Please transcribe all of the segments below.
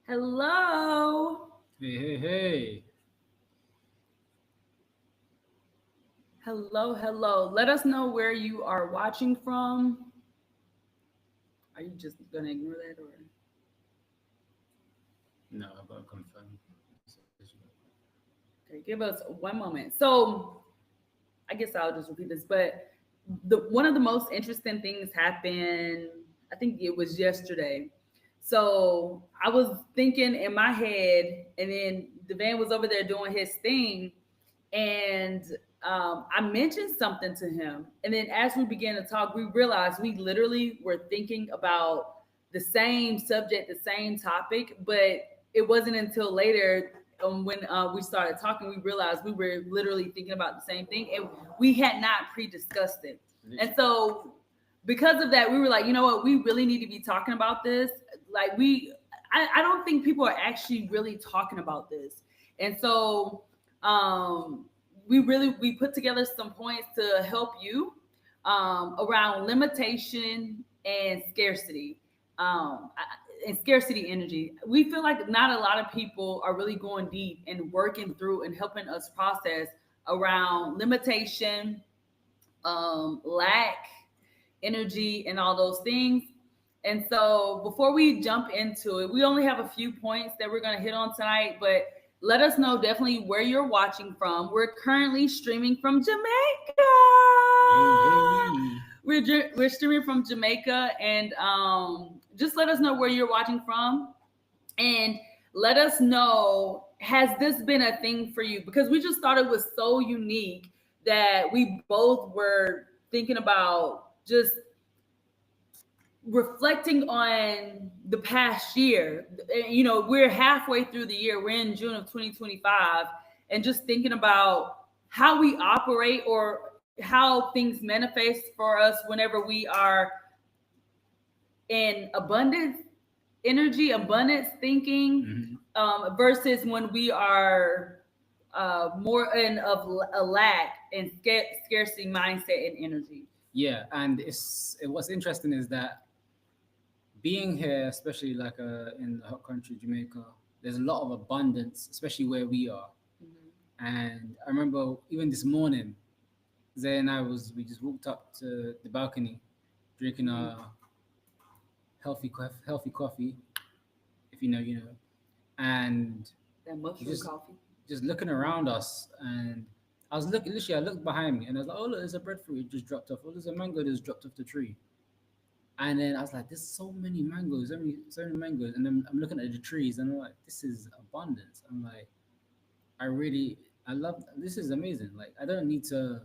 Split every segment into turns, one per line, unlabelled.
Hello.
Hey, hey, hey.
Hello, hello. Let us know where you are watching from. Are you just going to ignore that or?
No, I gotta confirm.
Okay, give us one moment. So, I guess I'll just repeat this, but the one of the most interesting things happened, I think it was yesterday. So, I was thinking in my head and then the van was over there doing his thing and I mentioned something to him. And then as we began to talk, we realized we literally were thinking about the same subject, the same topic, but it wasn't until later when we started talking, we realized we were literally thinking about the same thing and we had not pre-discussed it. And so because of that, we were like, you know what, we really need to be talking about this. Like I don't think people are actually really talking about this. And so um, we put together some points to help you around limitation and scarcity and scarcity energy. We feel like not a lot of people are really going deep and working through and helping us process around limitation, lack, energy, and all those things. And so before we jump into it, we only have a few points that we're going to hit on tonight, but let us know definitely where you're watching from. We're currently streaming from Jamaica.
Hey, hey.
We're streaming from Jamaica, and just let us know where you're watching from, and let us know, has this been a thing for you? Because we just thought it was so unique that we both were thinking about just reflecting on the past year. You know, we're halfway through the year, we're in June of 2025, and just thinking about how we operate or how things manifest for us whenever we are in abundance energy, abundance thinking,
Mhm.
versus when we are more in of a lack and scarcity mindset and energy.
Yeah, and what's interesting is that being here, especially like in the hot country Jamaica, there's a lot of abundance, especially where we are. And I remember even this morning, Zay and we just walked up to the balcony, drinking a healthy coffee, if you know, you know, and
That mushroom
just
coffee.
just looking around us, and I was looking. Literally, I looked behind me, and I was like, "Oh, look, there's a breadfruit just dropped off. Oh, there's a mango that's dropped off the tree." And then I was like, "There's so many mangoes, so many mangoes." And then I'm looking at the trees, and I'm like, "This is abundance." I'm like, I love. This is amazing. Like, I don't need to.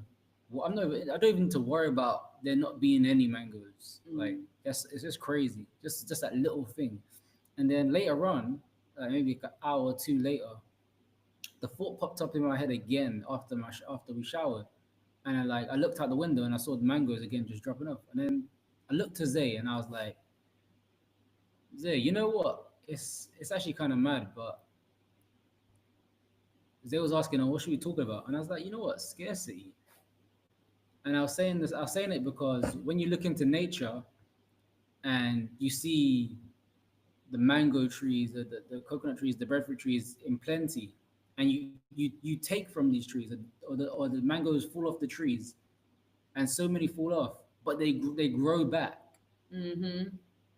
Well, I don't even need to worry about there not being any mangoes. Like,
Mm.
it's just crazy. Just that little thing. And then later on, maybe an hour or two later, the thought popped up in my head again after we showered, and I looked out the window and I saw the mangoes again just dropping off, and then I looked to Zay and I was like, Zay, you know what? It's actually kind of mad, but Zay was asking, oh, what should we talk about? And I was like, you know what? Scarcity. And I was saying it because when you look into nature and you see the mango trees, the coconut trees, the breadfruit trees in plenty, and you take from these trees, or the mangoes fall off the trees, and so many fall off, but they grow back.
Mm-hmm.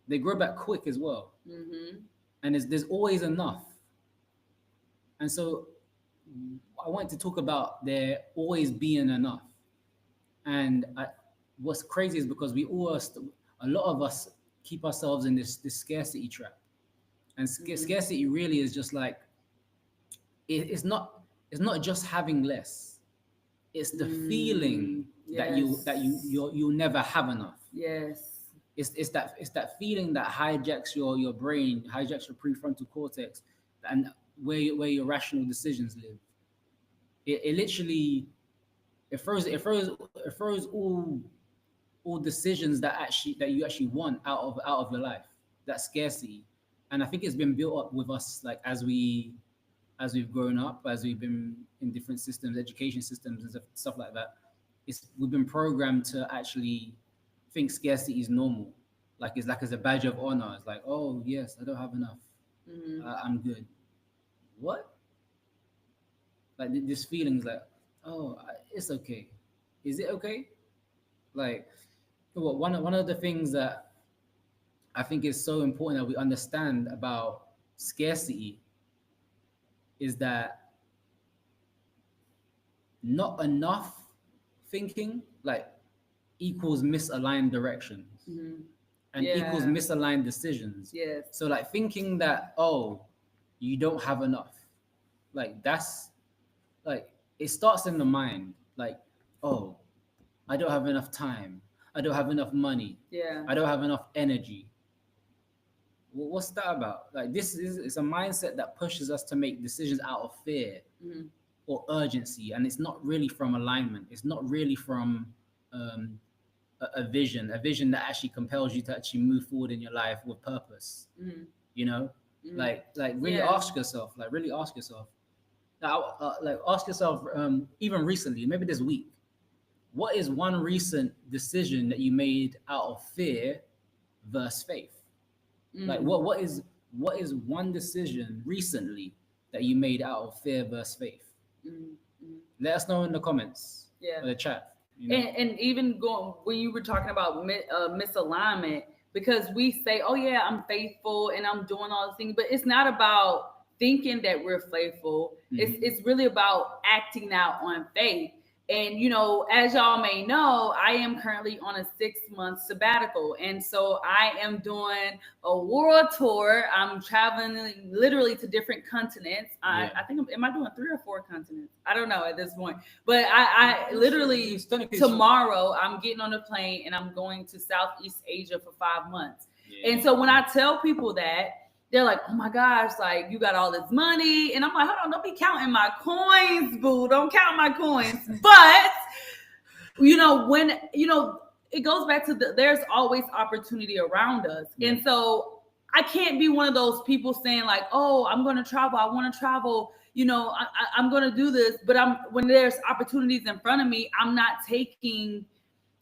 They grow back quick as well,
Mm-hmm.
and there's always enough. And so I wanted to talk about there always being enough. And what's crazy is because a lot of us keep ourselves in this scarcity trap, and
Mm-hmm.
scarcity really is just like it's not just having less. It's the feeling
Mm. Yes.
that you'll never have enough.
Yes.
It's that feeling that hijacks your brain, hijacks your prefrontal cortex, and where your rational decisions live. It literally it throws all decisions that you actually want out of your life. That scarcity, and I think it's been built up with us like as we've grown up, as we've been in different systems, education systems, and stuff like that. We've been programmed to actually think scarcity is normal, like it's a badge of honor. It's like, oh yes, I don't have enough. I'm good. What? Like this feelings like, oh, it's okay. Is it okay? Like, one of the things that I think is so important that we understand about scarcity is that not enough thinking like equals misaligned directions and equals
Yeah.
misaligned decisions.
Yes.
So like thinking that, oh, you don't have enough, like that's like it starts in the mind. Like, oh, I don't have enough time. I don't have enough money.
Yeah.
I don't have enough energy. What's that about? Like this is it's a mindset that pushes us to make decisions out of fear or urgency, and it's not really from alignment. It's not really from a vision that actually compels you to actually move forward in your life with purpose. You know, like really
Yeah.
ask yourself, like ask yourself, even recently, maybe this week, what is one recent decision that you made out of fear versus faith? Like what is one decision recently that you made out of fear versus faith? Let us know in the comments or the chat. You know?
And even going when you were talking about misalignment, because we say, oh yeah, I'm faithful and I'm doing all these things, but it's not about thinking that we're faithful. It's really about acting out on faith. And as y'all may know, I am currently on a 6-month sabbatical, and so I am doing a world tour. I'm traveling literally to different continents. I think am I doing 3 or 4 continents? I don't know at this point, but I literally tomorrow I'm getting on a plane and I'm going to Southeast Asia for 5 months. And so when I tell people that, they're like, oh my gosh, like you got all this money. And I'm like, hold on, don't be counting my coins, boo. Don't count my coins. But, when, it goes back to there's always opportunity around us. And so I can't be one of those people saying like, oh, I'm going to travel. I want to travel. I'm going to do this. But when there's opportunities in front of me, I'm not taking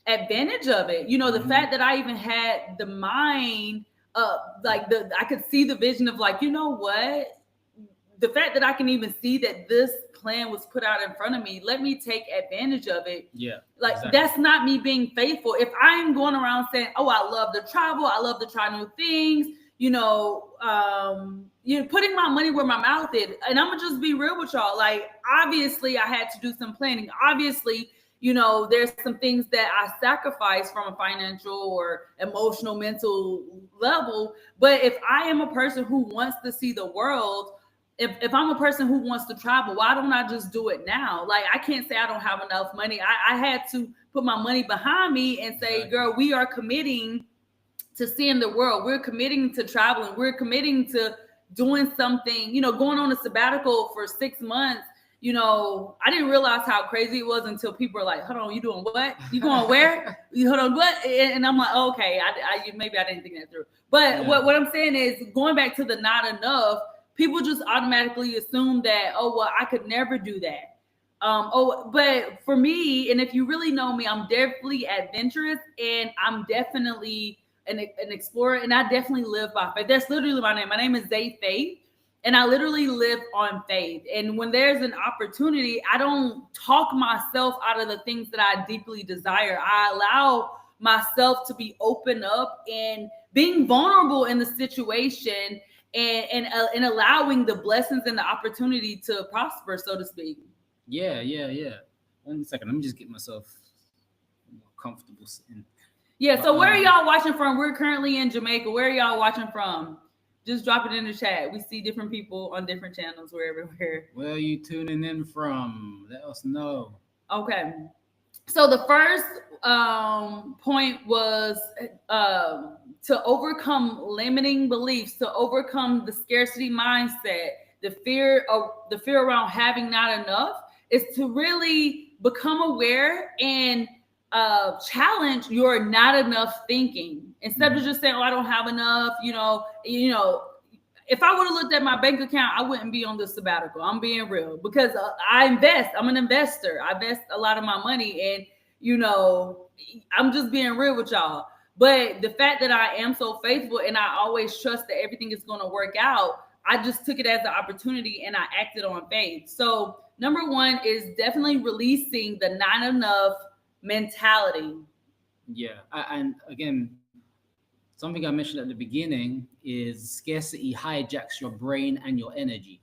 advantage of it. The fact that I even had the mind, I could see the vision of like, you know what? The fact that I can even see that this plan was put out in front of me, let me take advantage of it.
Yeah.
Like exactly. That's not me being faithful. If I'm going around saying, oh, I love to travel, I love to try new things, putting my money where my mouth is. And I'm gonna just be real with y'all. Like, obviously I had to do some planning. Obviously, there's some things that I sacrifice from a financial or emotional, mental level. But if I am a person who wants to see the world, if I'm a person who wants to travel, why don't I just do it now? Like, I can't say I don't have enough money. I had to put my money behind me and say, girl, we are committing to seeing the world. We're committing to traveling. We're committing to doing something, going on a sabbatical for 6 months. I didn't realize how crazy it was until people were like, hold on, you doing what? You going where? Hold on, what? And I'm like, oh, okay, maybe I didn't think that through. But what I'm saying is, going back to the not enough, people just automatically assume that, oh, well, I could never do that. But for me, and if you really know me, I'm definitely adventurous and I'm definitely an explorer, and I definitely live by faith. That's literally my name. My name is Zay Faith. And I literally live on faith. And when there's an opportunity, I don't talk myself out of the things that I deeply desire. I allow myself to be open up and being vulnerable in the situation and allowing the blessings and the opportunity to prosper, so to speak.
Yeah. 1 second. Let me just get myself more comfortable sitting.
Yeah, so where are y'all watching from? We're currently in Jamaica. Where are y'all watching from? Just drop it in the chat. We see different people on different channels. We're everywhere.
Where are you tuning in from? Let us know.
Okay. So the first point was to overcome limiting beliefs, to overcome the scarcity mindset, the fear around having not enough, is to really become aware and challenge your not enough thinking. Instead of just saying, oh, I don't have enough, if I would have looked at my bank account, I wouldn't be on this sabbatical. I'm being real, because I invest. I'm an investor. I invest a lot of my money, and I'm just being real with y'all. But the fact that I am so faithful and I always trust that everything is going to work out, I just took it as an opportunity and I acted on faith. So number one is definitely releasing the not enough mentality.
Yeah, and again, something I mentioned at the beginning is scarcity hijacks your brain and your energy.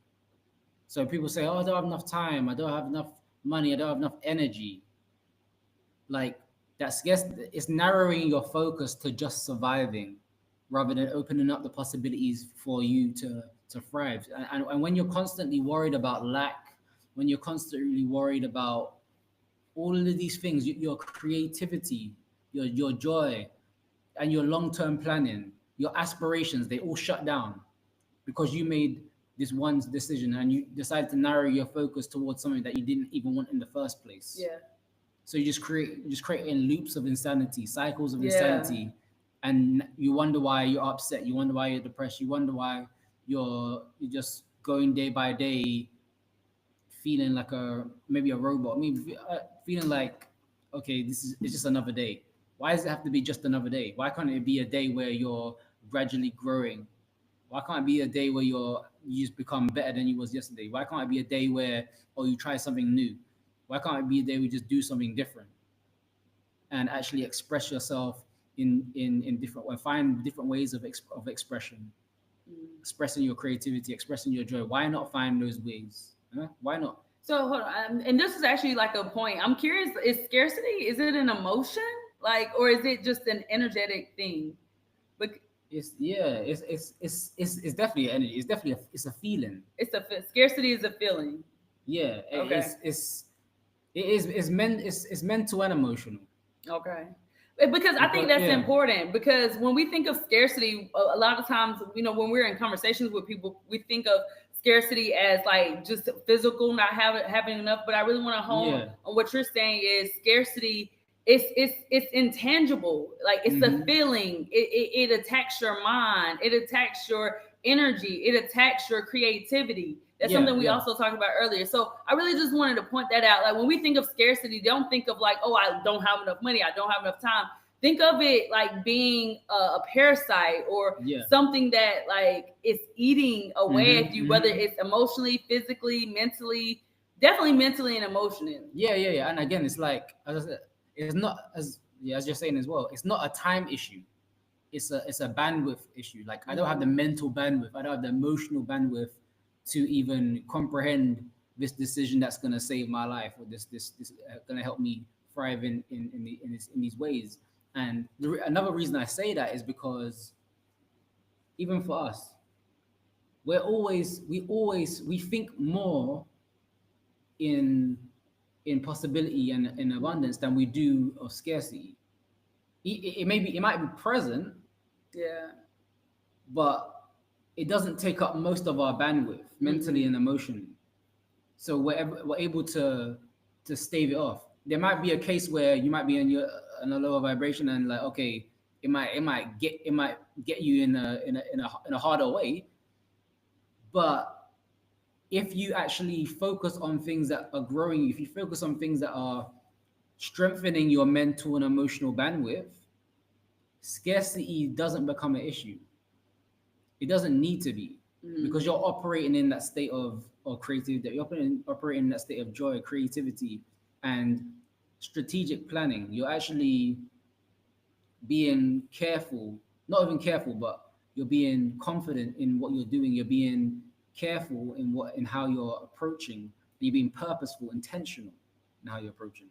So people say, "Oh, I don't have enough time. I don't have enough money. I don't have enough energy." Like that's it's narrowing your focus to just surviving, rather than opening up the possibilities for you to thrive. And when you're constantly worried about lack, when you're constantly worried about all of these things, your creativity, your joy, and your long-term planning, your aspirations, they all shut down because you made this one decision and you decided to narrow your focus towards something that you didn't even want in the first place.
Yeah.
So you just creating loops of insanity, cycles of
Yeah.
insanity, and you wonder why you're upset. You wonder why you're depressed. You wonder why you're just going day by day, feeling like maybe a robot. I mean, feeling like, okay, it's just another day. Why does it have to be just another day? Why can't it be a day where you're gradually growing? Why can't it be a day where you just become better than you was yesterday? Why can't it be a day where you try something new? Why can't it be a day where you just do something different and actually express yourself in different way, find different ways of expression, expressing your creativity, expressing your joy. Why not find those ways? Huh? Why not?
So hold on, and this is actually like a point. I'm curious: is scarcity, is it an emotion, like, or is it just an energetic thing? But
It's it's definitely energy. It's definitely it's a feeling.
Scarcity is a feeling.
Yeah,
Okay.
it's mental and emotional.
Okay. Because I think
Because
that's
yeah,
important, because when we think of scarcity, a lot of times, when we're in conversations with people, we think of scarcity as like just physical, not having enough. But I really want to hone
yeah.
on what you're saying is scarcity. It's intangible. Like, it's a
Mm-hmm.
feeling. It attacks your mind. It attacks your energy. It attacks your creativity. That's
Yeah,
something we
yeah.
also talked about earlier. So I really just wanted to point that out. Like, when we think of scarcity, don't think of like, oh, I don't have enough money, I don't have enough time. Think of it like being a parasite, or
Yeah.
something that like is eating away
Mm-hmm,
at you, whether
mm-hmm.
it's emotionally, physically, mentally, definitely mentally and emotionally.
Yeah. And again, it's like, as I said, it's not as you're saying as well. It's not a time issue. It's a bandwidth issue. Like I don't have the mental bandwidth. I don't have the emotional bandwidth to even comprehend this decision that's gonna save my life, or this gonna help me thrive in these ways. And another reason I say that is because even for us, we think more in possibility and in abundance than we do of scarcity. It might be present,
Yeah.
but it doesn't take up most of our bandwidth mentally and emotionally. So we're able to stave it off. There might be a case where you might be in a lower vibration, and like, okay, it might get you in a harder way. But if you actually focus on things that are growing you, if you focus on things that are strengthening your mental and emotional bandwidth, scarcity doesn't become an issue. It doesn't need to be, because you're operating in that state of creativity. You're operating in that state of joy, creativity, and strategic planning. You're actually being careful, not even careful, but you're being confident in what you're doing. You're being careful in how you're approaching. You're being purposeful, intentional in how you're approaching.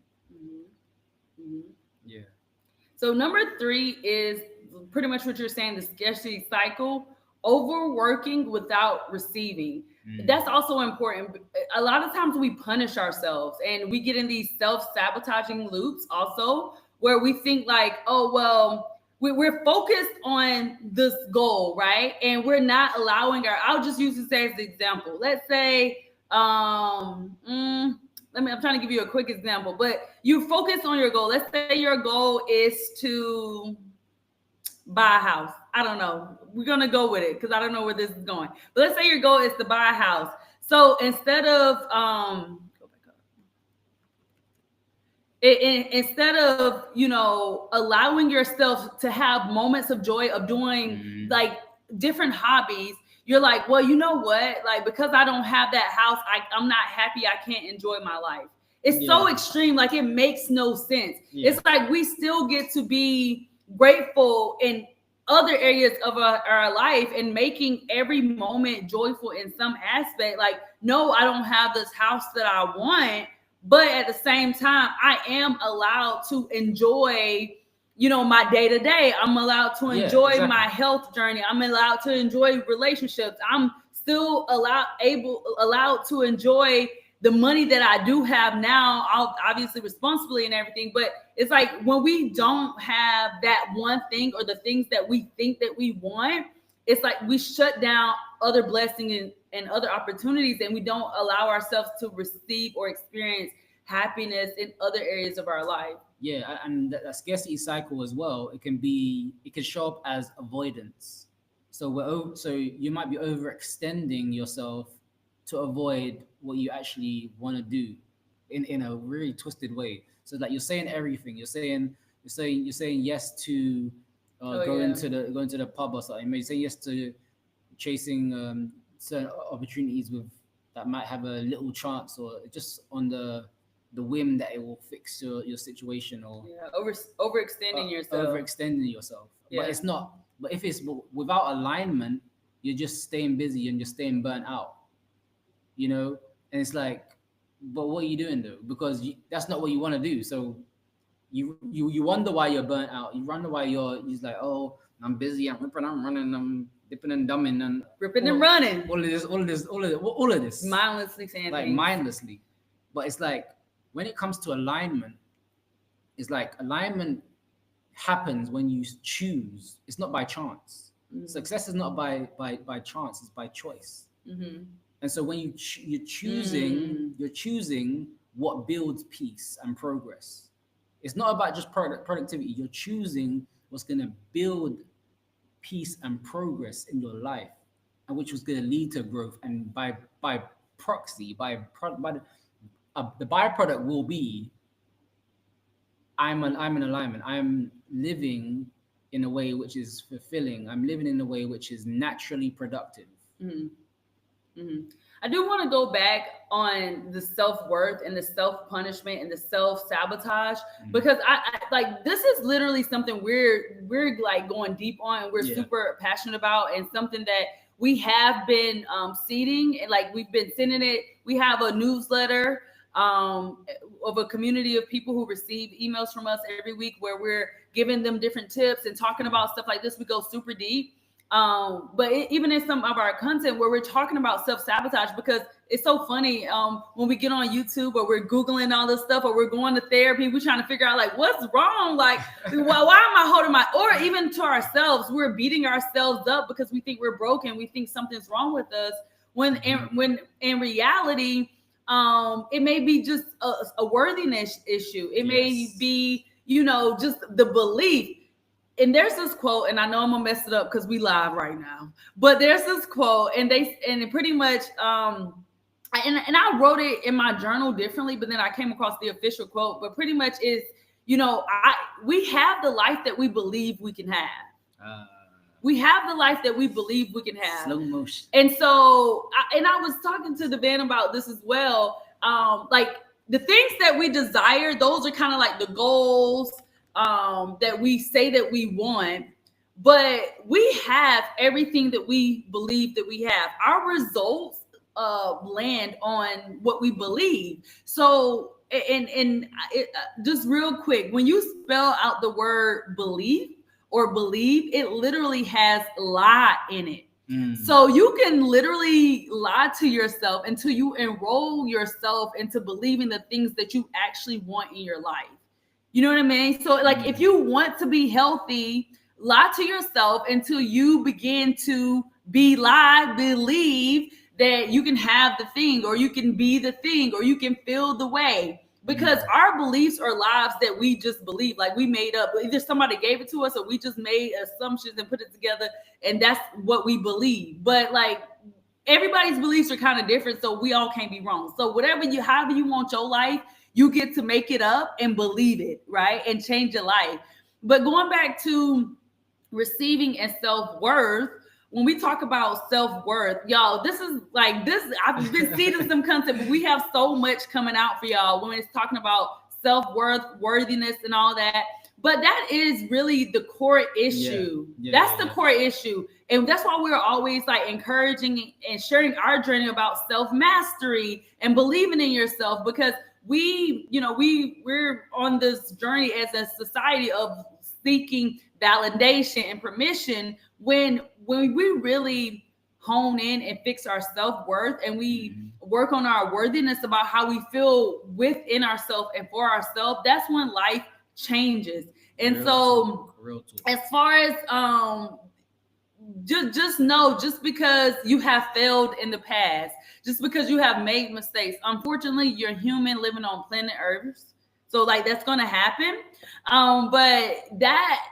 Yeah.
So number 3 is pretty much what you're saying, the scarcity cycle, overworking without receiving. That's also important. A lot of times we punish ourselves and we get in these self-sabotaging loops also, where we think like, oh, well, we're focused on this goal, right? And we're not allowing I'll just use this as the example. Let's say, I'm trying to give you a quick example, but you focus on your goal. Let's say your goal is to buy a house. I don't know. We're gonna go with it because I don't know where this is going. But let's say your goal is to buy a house. So instead of go back up. Instead of allowing yourself to have moments of joy of doing like different hobbies, you're like, well, you know what? Like, because I don't have that house, I'm not happy. I can't enjoy my life. It's so extreme. Like, it makes no sense. It's like we still get to be grateful in other areas of our life and making every moment joyful in some aspect. Like, no, I don't have this house that I want, but at the same time, I am allowed to enjoy, my day to day. I'm allowed to enjoy my health journey. I'm allowed to enjoy relationships. I'm still allowed to enjoy the money that I do have now, obviously responsibly and everything. But it's like when we don't have that one thing or the things that we think that we want, it's like we shut down other blessings and other opportunities, and we don't allow ourselves to receive or experience happiness in other areas of our life.
Yeah, and that scarcity cycle as well. It can show up as avoidance. So you might be overextending yourself to avoid what you actually want to do in a really twisted way. So like you're saying everything. You're saying yes to going to the pub or something. Maybe say yes to chasing certain opportunities that might have a little chance, or just on the whim that it will fix your situation, or
overextending
yourself. But it's not. But if it's without alignment, you're just staying busy and you're staying burnt out. And it's like, but what are you doing though? Because that's not what you want to do. So you wonder why you're burnt out. You wonder why you're like, oh, I'm busy, I'm ripping, I'm running, I'm dipping and dumbing and
ripping and running.
All of this.
Mindlessly saying
like
things.
Mindlessly. But it's like when it comes to alignment, it's like alignment happens when you choose. It's not by chance. Mm-hmm. Success is not by chance, it's by choice. Mm-hmm. And so when you're choosing what builds peace and progress. It's not about just productivity. You're choosing what's going to build peace and progress in your life, and which was going to lead to growth. And by proxy, the byproduct will be I'm in alignment. I'm living in a way which is fulfilling. I'm living in a way which is naturally productive.
Mm-hmm. Mm-hmm. I do want to go back on the self-worth and the self-punishment and the self-sabotage, because I like, this is literally something we're like going deep on, and we're super passionate about, and something that we have been seeding, and like we've been sending it. We have a newsletter of a community of people who receive emails from us every week, where we're giving them different tips and talking about stuff like this. We go super deep. But even in some of our content where we're talking about self-sabotage, because it's so funny when we get on YouTube or we're Googling all this stuff, or we're going to therapy, we're trying to figure out like, what's wrong? Like, why am I holding or even to ourselves, we're beating ourselves up because we think we're broken. We think something's wrong with us, when in reality, it may be just a worthiness issue. It may be, just the belief. And there's this quote, and I know I'm gonna mess it up because we live right now, but there's this quote, and it pretty much, and I wrote it in my journal differently, but then I came across the official quote, but pretty much is, we have the life that we believe we can have. We have the life that we believe we can have.
Slow motion.
And so, I was talking to Devan about this as well. Like the things that we desire, those are kind of like the goals that we say that we want, but we have everything that we believe that we have. Our results land on what we believe. So, and just real quick, when you spell out the word belief or believe, it literally has lie in it. So you can literally lie to yourself until you enroll yourself into believing the things that you actually want in your life. You know what I mean? So like, if you want to be healthy, lie to yourself until you begin to believe that you can have the thing, or you can be the thing, or you can feel the way. Because our beliefs are lives that we just believe, like we made up. Either somebody gave it to us, or we just made assumptions and put it together, and that's what we believe. But like, everybody's beliefs are kind of different, so we all can't be wrong. So however you want your life, you get to make it up and believe it, right? And change your life. But going back to receiving and self-worth, when we talk about self-worth, y'all, this is like this. I've been seeing some content, but we have so much coming out for y'all when it's talking about self-worth, worthiness, and all that. But that is really the core issue. That's the core issue. And that's why we're always like encouraging and sharing our journey about self-mastery and believing in yourself, because we're on this journey as a society of seeking validation and permission when we really hone in and fix our self-worth and we work on our worthiness about how we feel within ourselves and for ourselves, that's when life changes. And real talk. As far as just know, just because you have failed in the past, just because you have made mistakes, unfortunately, you're human living on planet Earth. So like that's gonna happen. But that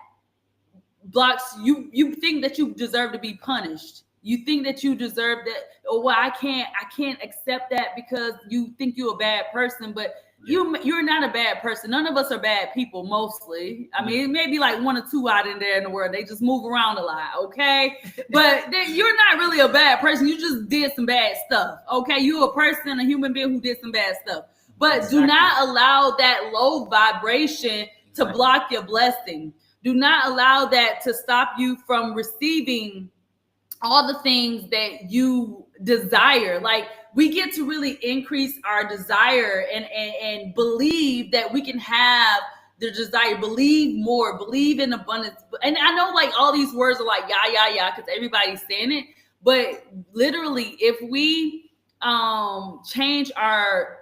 blocks you. You think that you deserve to be punished. You think that you deserve that. Oh, well, I can't accept that because you think you're a bad person, but you're not a bad person. None of us are bad people, mostly. I mean, maybe like 1 or 2 out in there in the world. They just move around a lot, okay? But you're not really a bad person. You just did some bad stuff, okay? You're a person, a human being who did some bad stuff. But do not allow that low vibration to block your blessing. Do not allow that to stop you from receiving all the things that you desire. Like, we get to really increase our desire and believe that we can have the desire, believe more, believe in abundance. And I know like all these words are like, yeah, because everybody's saying it. But literally, if we change our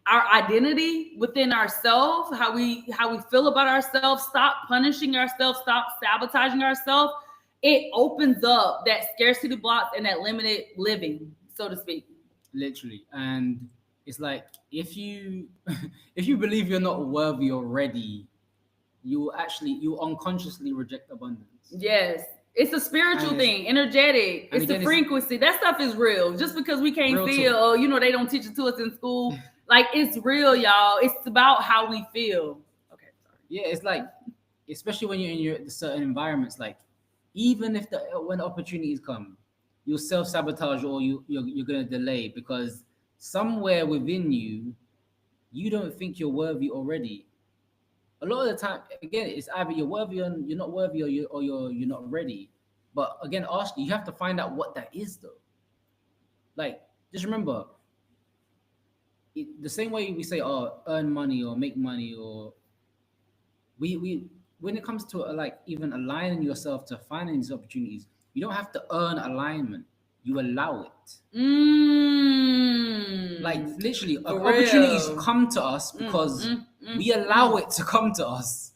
identity within ourselves, how we feel about ourselves, stop punishing ourselves, stop sabotaging ourselves, it opens up that scarcity block and that limited living, so to speak.
Literally. And it's like if you believe you're not worthy already, you unconsciously reject abundance.
Yes. It's a spiritual thing, energetic. It's the frequency. That stuff is real. Just because we can't feel, or they don't teach it to us in school. Like, it's real, y'all. It's about how we feel. Okay, sorry.
Yeah, it's like, especially when you're in certain environments, like even if when opportunities come, you'll self-sabotage or you're going to delay because somewhere within you don't think you're worthy already. A lot of the time, again, it's either you're worthy or you're not worthy, or you're not ready. But again, you have to find out what that is, though. Like, just remember, the same way we say, earn money or make money, or we when it comes to like even aligning yourself to finding these opportunities, you don't have to earn alignment. You allow it. Like literally, opportunities come to us because we allow it to come to us.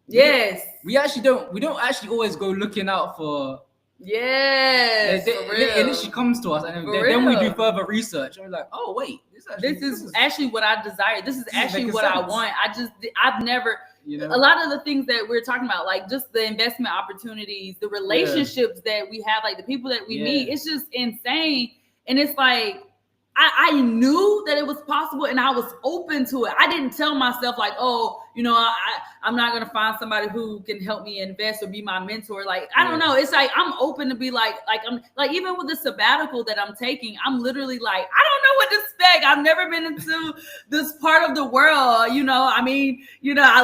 Yes.
We don't actually always go looking out for.
Yes.
It literally comes to us, and then we do further research, and we're like, oh wait,
this is actually what I desire. This is actually what I want. I've never. A lot of the things that we're talking about, like just the investment opportunities, the relationships that we have, like the people that we meet, it's just insane. And it's like, I knew that it was possible and I was open to it. I didn't tell myself like, I'm not going to find somebody who can help me invest or be my mentor. Like, I don't know. It's like, I'm open to be like I'm like, even with the sabbatical that I'm taking, I'm literally like, I don't know what to expect. I've never been into this part of the world. I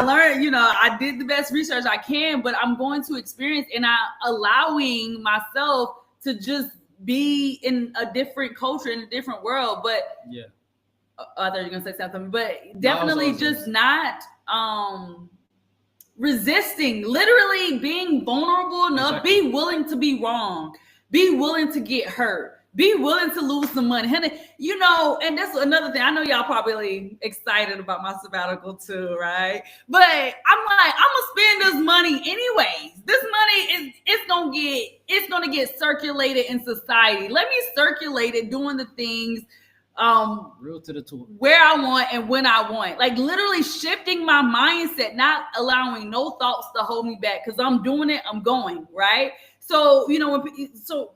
learned, I did the best research I can, but I'm going to experience and I'm allowing myself to just be in a different culture, in a different world. But I thought you were gonna say something, but definitely just not resisting, literally being vulnerable enough, be willing to be wrong, be willing to get hurt, be willing to lose some money. And that's another thing. I know y'all probably excited about my sabbatical too, right? But I'm like, I'm gonna spend this money anyways. This money it's gonna get circulated in society. Let me circulate it doing the things
real to the tool,
where I want and when I want. Like literally shifting my mindset, not allowing no thoughts to hold me back, because I'm doing it, I'm going, right? So,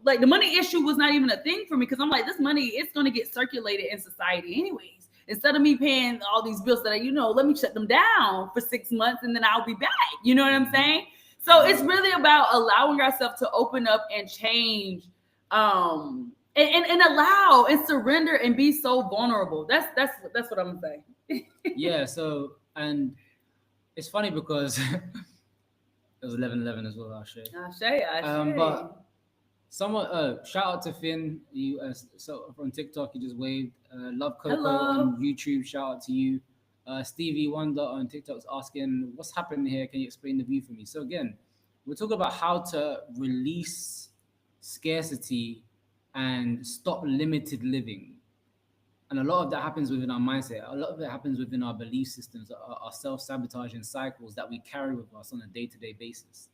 like the money issue was not even a thing for me, because I'm like, this money, it's going to get circulated in society anyways. Instead of me paying all these bills that let me shut them down for 6 months and then I'll be back. You know what I'm saying? So it's really about allowing ourselves to open up and change, and allow and surrender and be so vulnerable. That's what I'm gonna say.
Yeah. So, and it's funny because it was 11:11 as well. I'll show you.
I
But someone, shout out to Finn. You, so from TikTok, you just waved. Love Coco
Hello.
on YouTube. Shout out to you. Stevie Wonder on TikTok's asking, "What's happening here? Can you explain the view for me?" So again, we're talking about how to release scarcity and stop limited living. And a lot of that happens within our mindset. A lot of it happens within our belief systems, our self-sabotaging cycles that we carry with us on a day-to-day basis.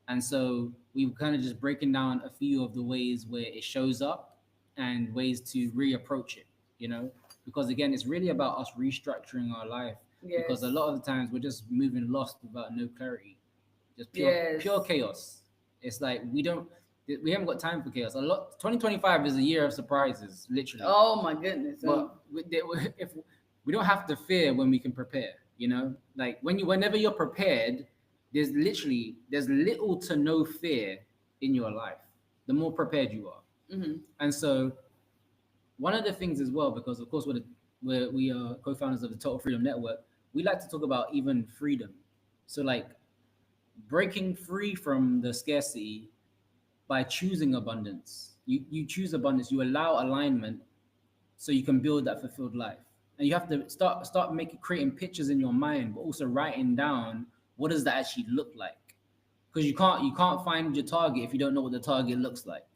And so we've kind of just breaking down a few of the ways where it shows up and ways to reapproach it, you know? Because again, it's really about us restructuring our life. Because a lot of the times we're just moving lost without no clarity. Just pure chaos. It's like we haven't got time for chaos. 2025 is a year of surprises, literally.
Oh my goodness.
But if we don't have to fear when we can prepare, you know, like whenever you're prepared, there's little to no fear in your life. The more prepared you are, and so one of the things as well, because of course we are co-founders of the Total Freedom Network, we like to talk about even freedom. So like breaking free from the scarcity by choosing abundance. You choose abundance. You allow alignment, so you can build that fulfilled life. And you have to start creating pictures in your mind, but also writing down what does that actually look like. Because you can't find your target if you don't know what the target looks like.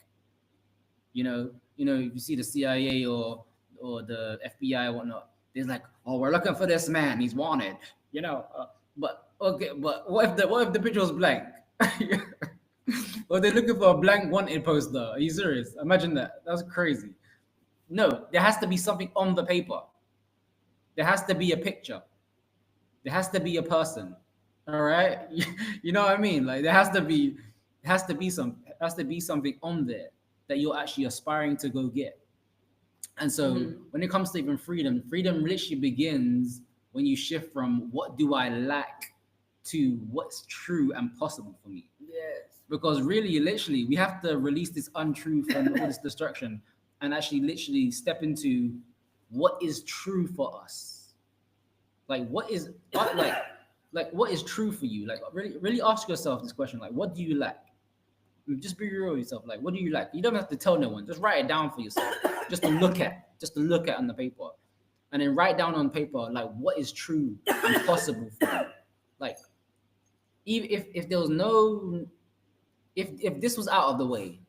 You know, if you see the CIA or the FBI or whatnot, they're like, oh, we're looking for this man, he's wanted. You know, but what if the picture was blank? Or they're looking for a blank wanted poster. Are you serious? Imagine that. That's crazy. No, there has to be something on the paper. There has to be a picture. There has to be a person. All right, you know what I mean? Like there has to be something on there that you're actually aspiring to go get. And so when it comes to even freedom literally begins when you shift from what do I lack to what's true and possible for me.
Yes.
Because really, literally, we have to release this untruth and all this destruction and actually literally step into what is true for us. Like what is what is true for you? Like really ask yourself this question. Like, what do you lack? Just be real with yourself. Like, what do you lack? You don't have to tell no one. Just write it down for yourself. just to look at on the paper. And then write down on paper, like, what is true and possible for you. Like, even if there was no, if this was out of the way,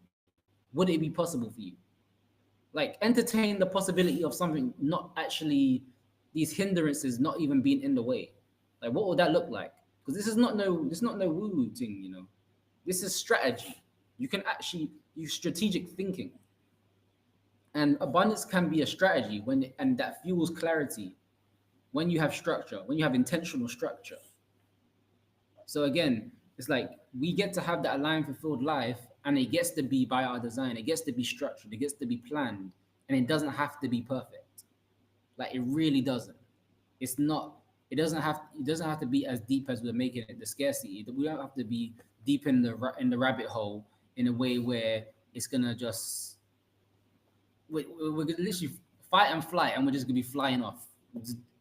would it be possible for you? Like, entertain the possibility of something not actually, these hindrances not even being in the way. Like, what would that look like? Because this is not no woo-woo thing, you know. This is strategy. You can actually use strategic thinking. And abundance can be a strategy and that fuels clarity when you have structure, when you have intentional structure. So again, it's like we get to have that aligned, fulfilled life, and it gets to be by our design. It gets to be structured. It gets to be planned, and it doesn't have to be perfect. Like it really doesn't. It's not. It doesn't have to be as deep as we're making it. The scarcity. We don't have to be deep in the rabbit hole in a way where it's gonna just. We're gonna literally fight and flight, and we're just gonna be flying off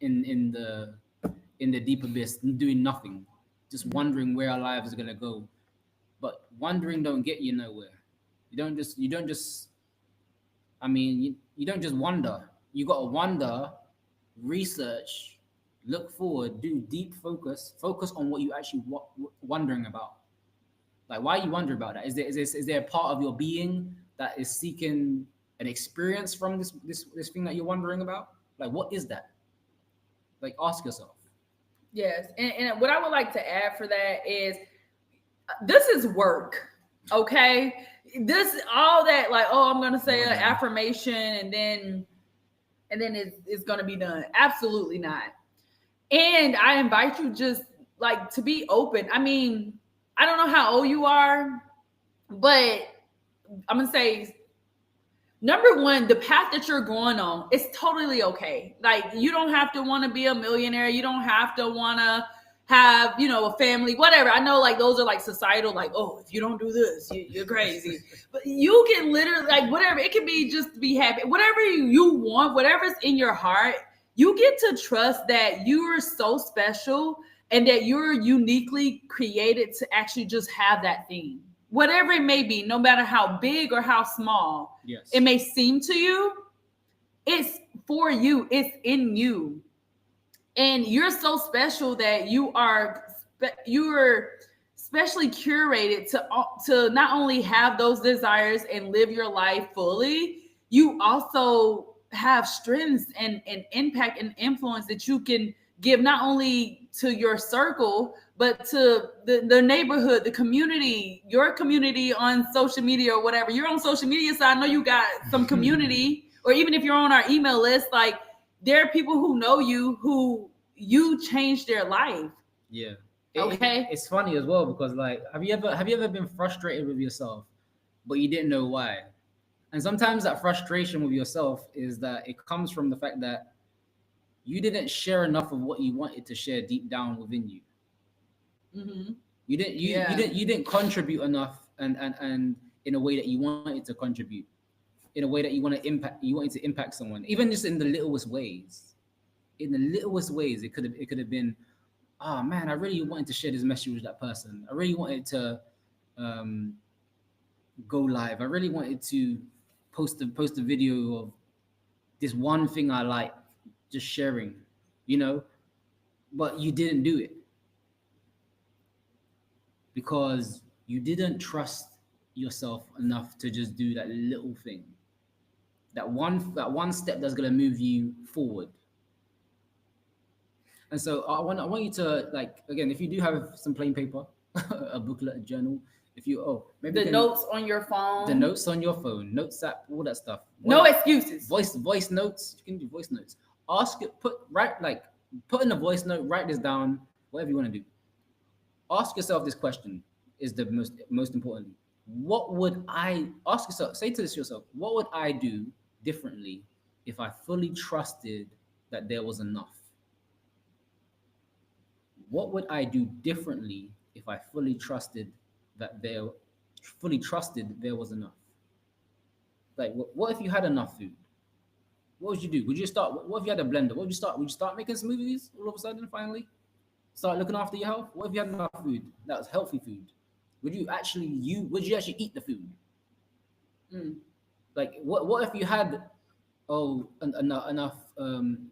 in the deep abyss, doing nothing, just wondering where our lives are gonna go. But wondering don't get you nowhere. You don't just. I mean, you don't just wonder. You gotta wonder, research, look forward, do deep focus on what you actually wondering about. Like, why are you wondering about that? Is there a part of your being that is seeking an experience from this thing that you're wondering about? Like, what is that? Like, ask yourself.
Yes, and what I would like to add for that is, this is work, okay? This all that, like, oh, I'm gonna say an affirmation and then it's gonna be done. Absolutely not. And I invite you just like to be open. I mean, I don't know how old you are, but I'm gonna say, number one, the path that you're going on is totally okay. Like, you don't have to want to be a millionaire. You don't have to want to have, a family, whatever. I know like those are like societal, like, oh, if you don't do this, you're crazy. But you can literally, like, whatever. It can be just to be happy, whatever you want, whatever's in your heart. You get to trust that you are so special and that you're uniquely created to actually just have that thing, whatever it may be, no matter how big or how small
Yes.
it may seem to you. It's for you, it's in you. And you're so special that you're specially curated to not only have those desires and live your life fully, you also have strengths and impact and influence that you can give not only to your circle but to the neighborhood, the community, your community on social media or whatever. You're on social media, so I know you got some community. Or even if you're on our email list, like, there are people who know who you changed their life.
Yeah.
Okay.
It's funny as well because, like, have you ever been frustrated with yourself, but you didn't know why? And sometimes that frustration with yourself is that it comes from the fact that you didn't share enough of what you wanted to share deep down within you.
Mm-hmm.
You didn't contribute enough and in a way that you wanted to contribute, in a way that you wanted to impact someone, even just in the littlest ways. In the littlest ways, it could have been, oh man, I really wanted to share this message with that person. I really wanted to um, go live. I really wanted to post a video of this one thing I like, just sharing, you know, but you didn't do it because you didn't trust yourself enough to just do that little thing, that one step that's gonna move you forward. And so I want you to, like, again, if you do have some plain paper, a booklet, a journal, if you maybe
the notes on your phone,
the notes on your phone, notes app, all that stuff.
No excuses.
Voice notes. You can do voice notes. Ask it. Put in a voice note. Write this down. Whatever you want to do. Ask yourself this question. Is the most importantly. What would I ask yourself? Say to this yourself. What would I do differently if I fully trusted that there was enough? What would I do differently if I fully trusted there was enough? Like, what if you had enough food? What would you do? Would you start? What if you had a blender? What would you start? Would you start making smoothies all of a sudden? Finally, start looking after your health. What if you had enough food that was healthy food? Would you actually eat the food?
Mm.
Like, what if you had enough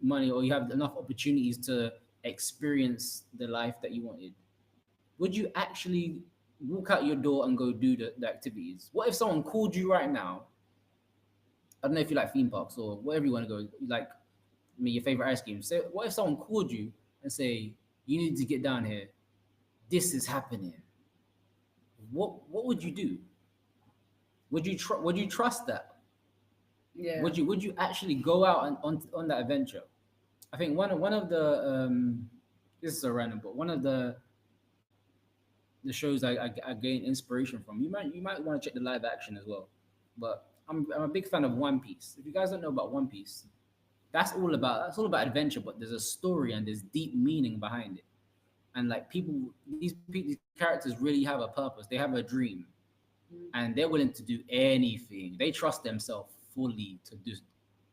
money, or you have enough opportunities to experience the life that you wanted? Would you actually walk out your door and go do the activities? What if someone called you right now? I don't know if you like theme parks or wherever you want to go, like, your favorite ice cream. So what if someone called you and say, you need to get down here, this is happening? What would you do? Would you trust that?
Yeah.
Would you actually go out and on that adventure? I think one of the this is so random, but one of the shows I gain inspiration from. You might want to check the live action as well. But I'm a big fan of One Piece. If you guys don't know about One Piece, that's all about adventure, but there's a story and there's deep meaning behind it. And like, these characters really have a purpose. They have a dream, and they're willing to do anything. They trust themselves fully to do.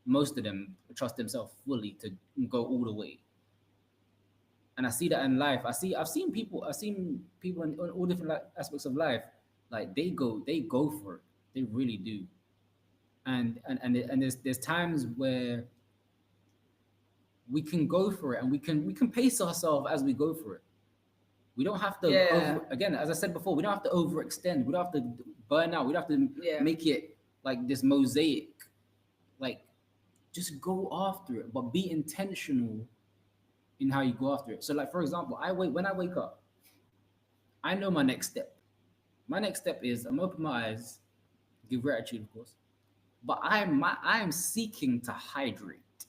Most of them trust themselves fully to go all the way. And I see that in life. I've seen people in all different aspects of life. Like, they go for it. They really do. And there's times where we can go for it, and we can pace ourselves as we go for it. We don't have to again, as I said before, we don't have to overextend. We don't have to burn out. We don't have to make it like this mosaic. Like, just go after it, but be intentional in how you go after it. So, like, for example, when I wake up, I know my next step. My next step is I'm open my eyes, give gratitude, of course, but I'm seeking to hydrate.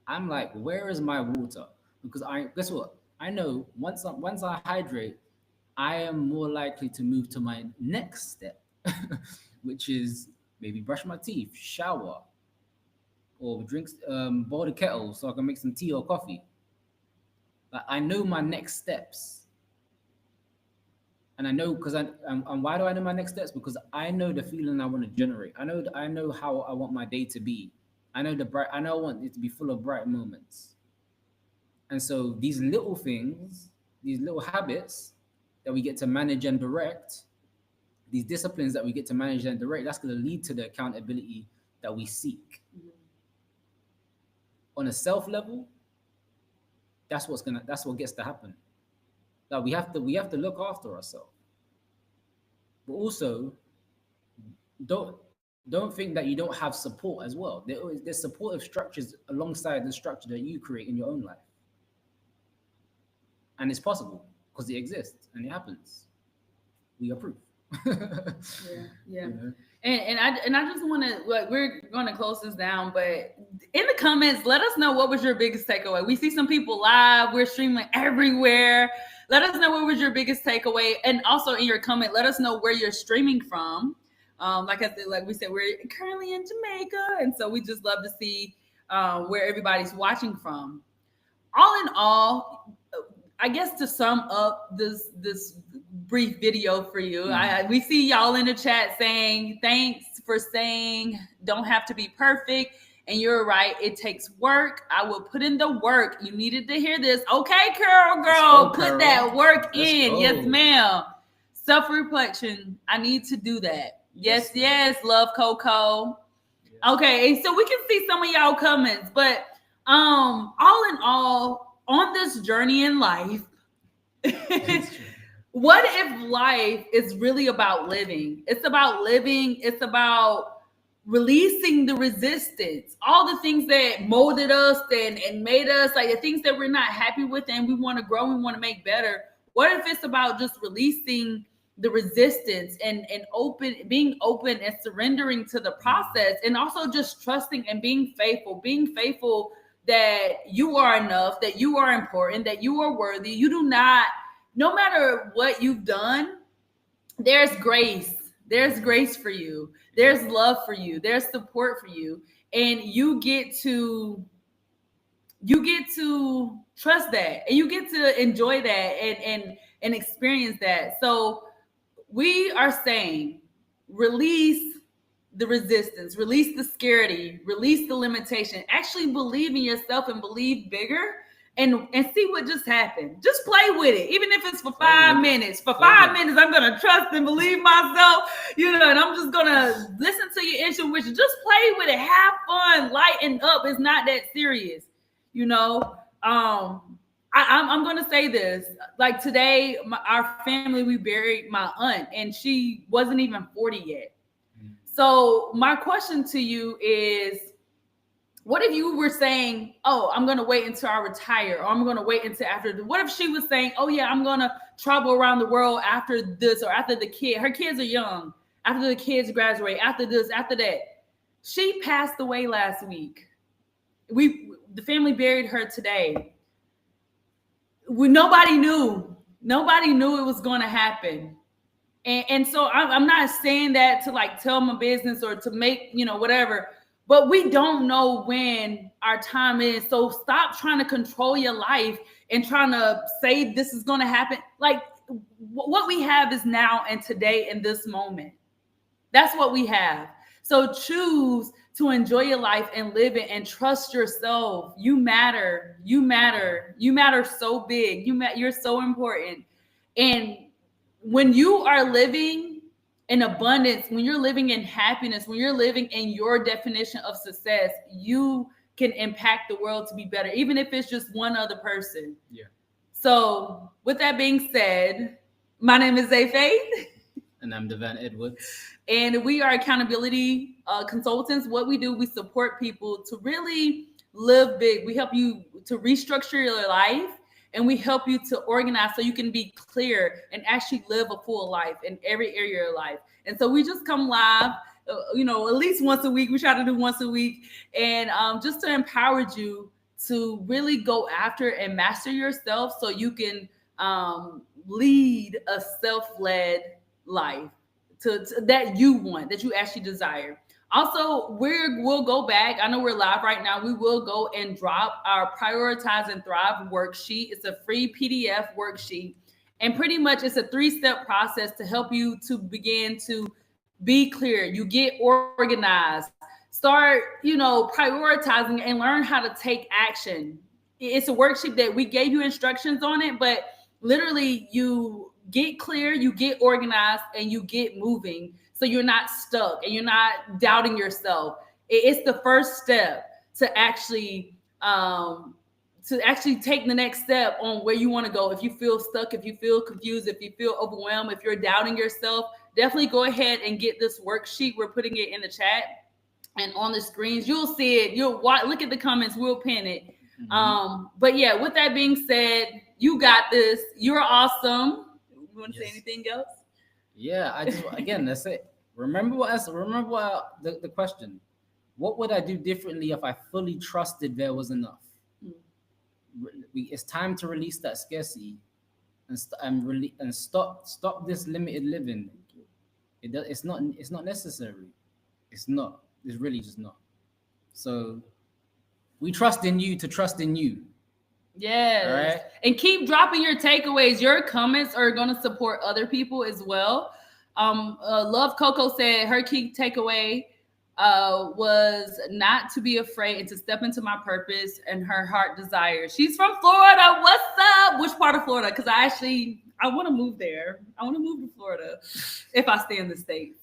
I'm like, where is my water? Because guess what? I know once I hydrate, I am more likely to move to my next step, which is maybe brush my teeth, shower, or boil the kettle so I can make some tea or coffee. Like I know my next steps, and I know because and why do I know my next steps? Because I know the feeling I want to generate. I know how I want my day to be. I know the bright. I know I want it to be full of bright moments. And so these little things, these little habits that we get to manage and direct, these disciplines that we get to manage and direct, that's going to lead to the accountability that we seek. On a self level, that's what gets to happen. Like we have to look after ourselves. But also don't don't think that you don't have support as well. There's supportive structures alongside the structure that you create in your own life. And it's possible because it exists and it happens. We approve.
Yeah. You know? And I just want to, like, we're going to close this down, but in the comments, let us know what was your biggest takeaway. We see some people live. We're streaming everywhere. Let us know what was your biggest takeaway, and also in your comment, let us know where you're streaming from. Like I said, like we said, we're currently in Jamaica, and so we just love to see where everybody's watching from. All in all, I guess to sum up this brief video for you, we see y'all in the chat saying thanks for saying don't have to be perfect, and you're right, it takes work. I will put in the work. You needed to hear this. Okay, girl, put that work in. Yes, ma'am. Self-reflection. I need to do that. Yes, love Coco. Okay, so we can see some of y'all comments, but all in all, on this journey in life, what if life is really about living? It's about living. It's about releasing the resistance, all the things that molded us and made us, like the things that we're not happy with and we want to grow, we want to make better. What if it's about just releasing the resistance and being open and surrendering to the process, and also just trusting and being faithful that you are enough, that you are important, that you are worthy. You do not, no matter what you've done, there's grace. There's grace for you. There's love for you. There's support for you. And you get to trust that, and you get to enjoy that and experience that. So we are saying release the resistance, release the scarcity, release the limitation, actually believe in yourself and believe bigger, and see what just happened. Just play with it, even if it's for 5 minutes. For 5 minutes, I'm gonna trust and believe myself, and I'm just gonna listen to your intuition. Just play with it, have fun, lighten up. It's not that serious, I'm going to say this. Like today, our family, we buried my aunt, and she wasn't even 40 yet. So my question to you is, what if you were saying, oh, I'm going to wait until I retire, or I'm going to wait until after. What if she was saying, oh, yeah, I'm going to travel around the world after this, or after her kids are young, after the kids graduate, after this, after that. She passed away last week. The family buried her today. Nobody knew it was going to happen. And so I'm not saying that to like tell my business or to make, whatever, but we don't know when our time is. So stop trying to control your life and trying to say this is going to happen. Like what we have is now and today in this moment. That's what we have. So choose to enjoy your life and live it, and trust yourself. You matter. You matter. You matter so big. You're so important. And when you are living in abundance, when you're living in happiness, when you're living in your definition of success, you can impact the world to be better, even if it's just one other person.
Yeah.
So with that being said, my name is Zay Faith.
And I'm Devan Edwards.
And we are accountability consultants. What we do, we support people to really live big. We help you to restructure your life, and we help you to organize so you can be clear and actually live a full life in every area of your life. And so we just come live, at least once a week. We try to do once a week, and just to empower you to really go after and master yourself so you can lead a self-led life to that you want, that you actually desire. Also, we'll go back. I know we're live right now. We will go and drop our Prioritize and Thrive worksheet. It's a free PDF worksheet. And pretty much it's a 3-step process to help you to begin to be clear. You get organized, start, prioritizing and learn how to take action. It's a worksheet that we gave you instructions on it, but literally you get clear, you get organized, and you get moving. So you're not stuck and you're not doubting yourself. It's the first step to actually take the next step on where you want to go. If you feel stuck, if you feel confused, if you feel overwhelmed, if you're doubting yourself, definitely go ahead and get this worksheet. We're putting it in the chat and on the screens. You'll see it. You'll look at the comments. We'll pin it. Mm-hmm. But yeah, with that being said, you got this. You're awesome. You want to say anything else?
Yeah, I just again, that's it. Remember the question. What would I do differently if I fully trusted there was enough? It's time to release that scarcity and stop this limited living. It's not necessary. It's not. It's really just not. So we trust in you to trust in you.
Yes. All right. And keep dropping your takeaways. Your comments are going to support other people as well. Love Coco said her key takeaway was not to be afraid and to step into my purpose and her heart desire. She's from Florida. What's up? Which part of Florida? Because I want to move there. I want to move to Florida if I stay in the States,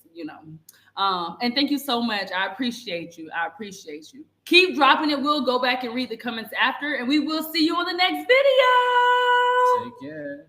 And thank you so much. I appreciate you. Keep dropping it. We'll go back and read the comments after, and we will see you on the next video.
Take care.